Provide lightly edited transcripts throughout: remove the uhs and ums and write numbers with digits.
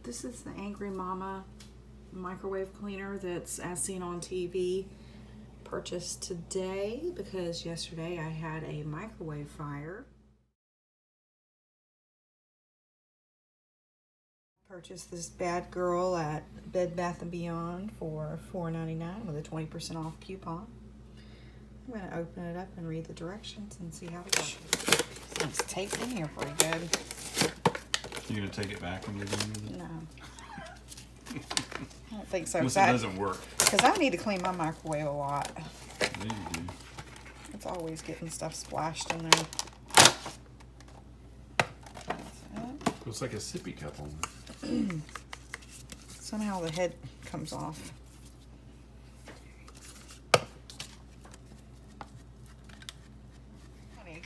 This is the Angry Mama microwave cleaner that's as seen on TV. Purchased today because yesterday I had a microwave fire. Purchased this bad girl at Bed Bath & Beyond for $4.99 with a 20% off coupon. I'm going to open it up and read the directions and see how it goes. It's taped in here pretty good. You gonna take it back when you're done with it? No. I don't think so. Unless it doesn't work. Because I need to clean my microwave a lot. Yeah, you do. It's always getting stuff splashed in there. Looks like a sippy cup on it. Somehow the head comes off.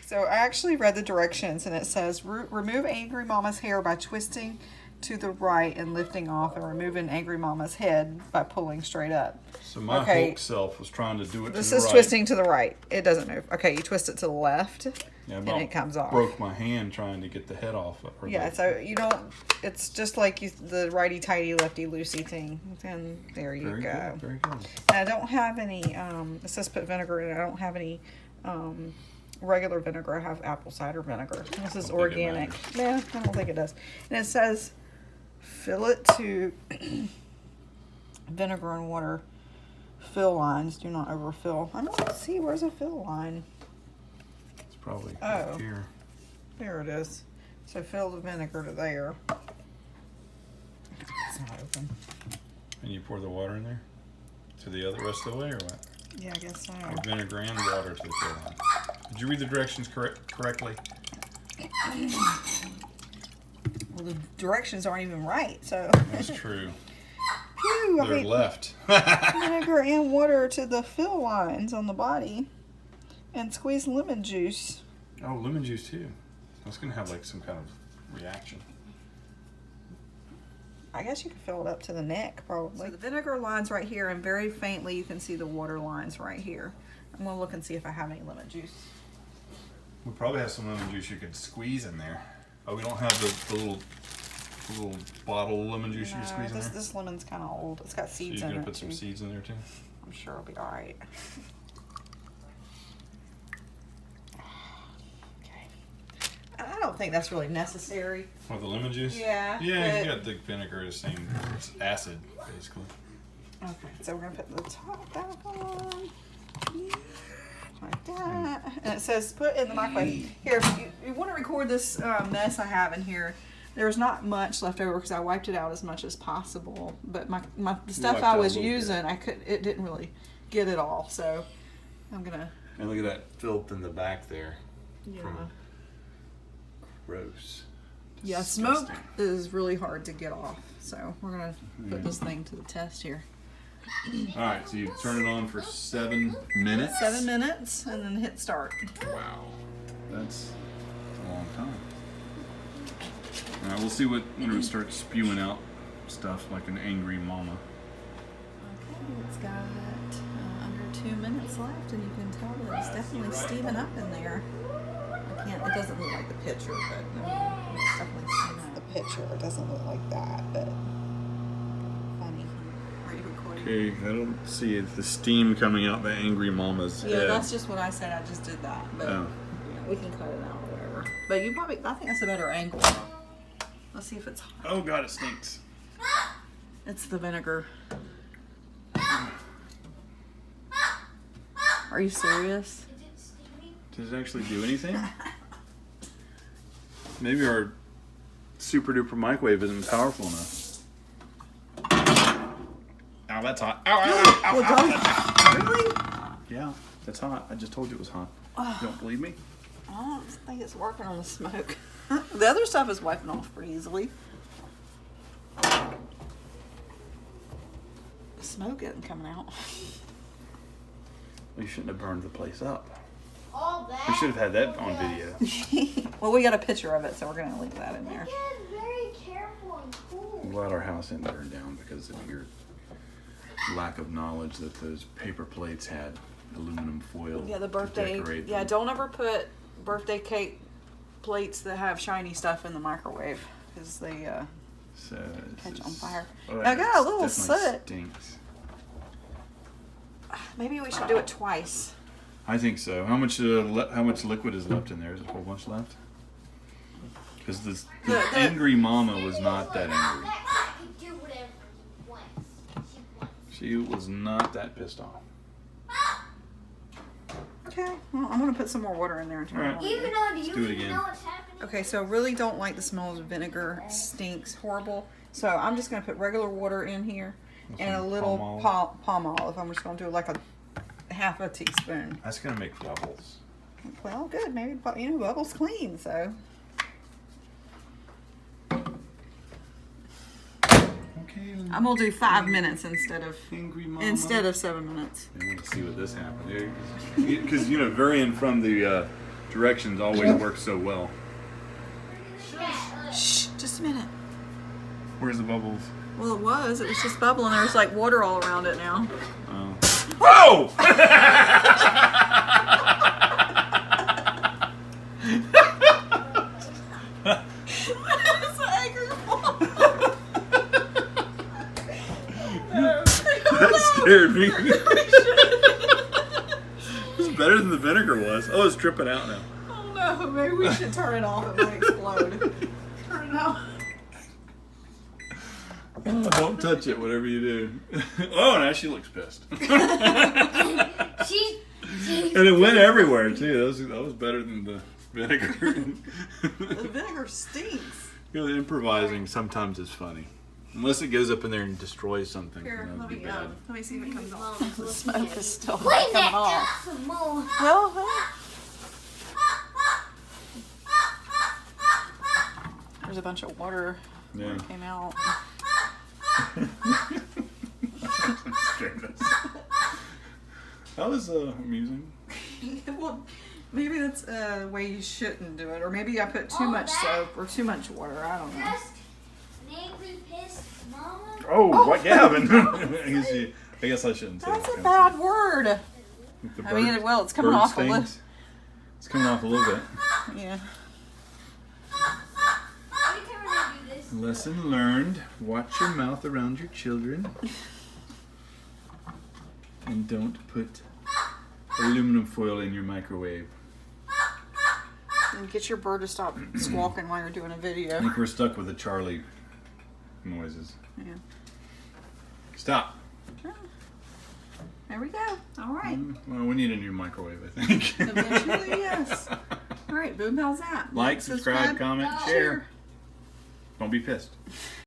So I actually read the directions and it says remove Angry Mama's hair by twisting to the right and lifting off, and removing Angry Mama's head by pulling straight up. So my Hulk self was trying to do it to the right. This is twisting to the right. It doesn't move. Okay, you twist it to the left, and it comes off. Broke my hand trying to get the head off. Yeah, so you don't, it's just like the righty-tighty, lefty-loosey thing. And there you go. Good, very good. And I don't have any, it says put vinegar in it. I don't have any regular vinegar. I have apple cider vinegar. This is organic. Yeah, I don't think it does. And it says fill it to vinegar and water. Fill lines. Do not overfill. I don't see. Where's a fill line? It's probably right here. There it is. So fill the vinegar to there. It's not open. And you pour the water in there? To the rest of the way, or what? Yeah, I guess so. Or vinegar and water to the fill line. Did you read the directions correctly? Well, the directions aren't even right, so. That's true. Phew, They're left. Vinegar and water to the fill lines on the body. And squeeze lemon juice. Oh, lemon juice too. That's going to have like some kind of reaction. I guess you could fill it up to the neck, probably. So the vinegar line's right here, and very faintly you can see the water lines right here. I'm going to look and see if I have any lemon juice. We probably have some lemon juice you could squeeze in there. Oh, we don't have the little bottle of lemon juice you can squeeze in there? This lemon's kind of old. It's got seeds in it. So you're going to put some seeds in there too? I'm sure it'll be all right. Okay. I don't think that's really necessary. What, the lemon juice? Yeah. Yeah, you got the vinegar, the same, it's acid, basically. Okay, so we're going to put the top back on. Like that. And it says put in the microwave. Here, if you want to record this mess I have in here, there's not much left over because I wiped it out as much as possible. But the stuff I was using, it didn't really get it all. So I'm gonna. And look at that filth in the back there. Yeah. Gross. Yeah, smoke is really hard to get off. So we're gonna put this thing to the test here. All right, so you turn it on for 7 minutes. 7 minutes, and then hit start. Wow, that's a long time. All right, we'll see when it starts spewing out stuff like an angry mama. Okay, it's got under 2 minutes left, and you can tell that it's definitely steaming up in there. It doesn't look like the picture, but it's definitely steaming up. The picture, it doesn't look like that, but funny. Okay, I don't see the steam coming out the angry mama's head. Yeah, that's just what I said. I just did that, but oh. Yeah, we can cut it out or whatever. But I think that's a better angle. Let's see if it's hot. Oh God, it stinks. It's the vinegar. Are you serious? Does it actually do anything? Maybe our super duper microwave isn't powerful enough. Ow, that's hot. Ow, ow, ow, ow, ow, ow. Really? Yeah, that's hot. I just told you it was hot. You don't believe me? I don't think it's working on the smoke. The other stuff is wiping off pretty easily. The smoke isn't coming out. We shouldn't have burned the place up. All that. We should have had that on video. Well, we got a picture of it, so we're going to leave that in there. Get very careful and cool. I'm glad our house didn't burn down because of your lack of knowledge that those paper plates had aluminum foil. Yeah, the birthday. To decorate Yeah, them. don't ever put birthday cake plates that have shiny stuff in the microwave because they So Catch on fire. Oh, I got a little definitely soot. Stinks. Maybe we should do it twice. I think so. How much liquid is left in there? Is a whole bunch left? Because the angry mama was not that angry. That can do whatever she wants. She was not that pissed off. Okay, well, I'm gonna put some more water in there and turn it Alright. on. Even though do you do it even again. know what's happening? Okay, so I really don't like the smell of vinegar. It stinks horrible. So I'm just gonna put regular water in here and a Some little palm olive. I'm just gonna do like a half a teaspoon. That's gonna make bubbles. Well, good. Maybe bubbles clean. So Okay. I'm gonna do 5 minutes instead of Angry mama. 7 minutes. And we'll see what this happens. Because varying from the directions always works so well. Shh, just a minute. Where's the bubbles? Well, it was just bubbling. There's like water all around it now. Oh. Whoa! It's an angry mom. That scared me. It's better than the vinegar was. Oh, it's dripping out now. Oh no, maybe we should turn it off. It might explode. Turn it off. Oh, don't touch it, whatever you do. Oh, now she looks pissed. She's And it went everywhere too. That was better than the vinegar. The vinegar stinks. Improvising sometimes is funny, unless it goes up in there and destroys something. Here, Then let that'd me be bad. let me see if it comes off. Mom's The looking smoke at is still Clean coming that off. up more. Well, there's a bunch of water Yeah. that came out. That was amusing. Well, maybe that's a way you shouldn't do it, or maybe I put too Oh, much that- soap or too much water. I don't know. Just an angry, pissed mama. Oh, what Gavin? I guess I shouldn't say That's that. a bad word. The I mean, bird- well, it's coming bird off a little. stings. It's coming off a little bit. Yeah. Every time I do this, Lesson learned. Watch your mouth around your children. And don't put aluminum foil in your microwave. And get your bird to stop squawking while you're doing a I video. think we're stuck with the Charlie noises. Yeah. Stop. There we go. All right. Well, we need a new microwave, I think. Eventually, yes. All right, boom. How's that? Like, subscribe, comment, share. Share. Don't be pissed.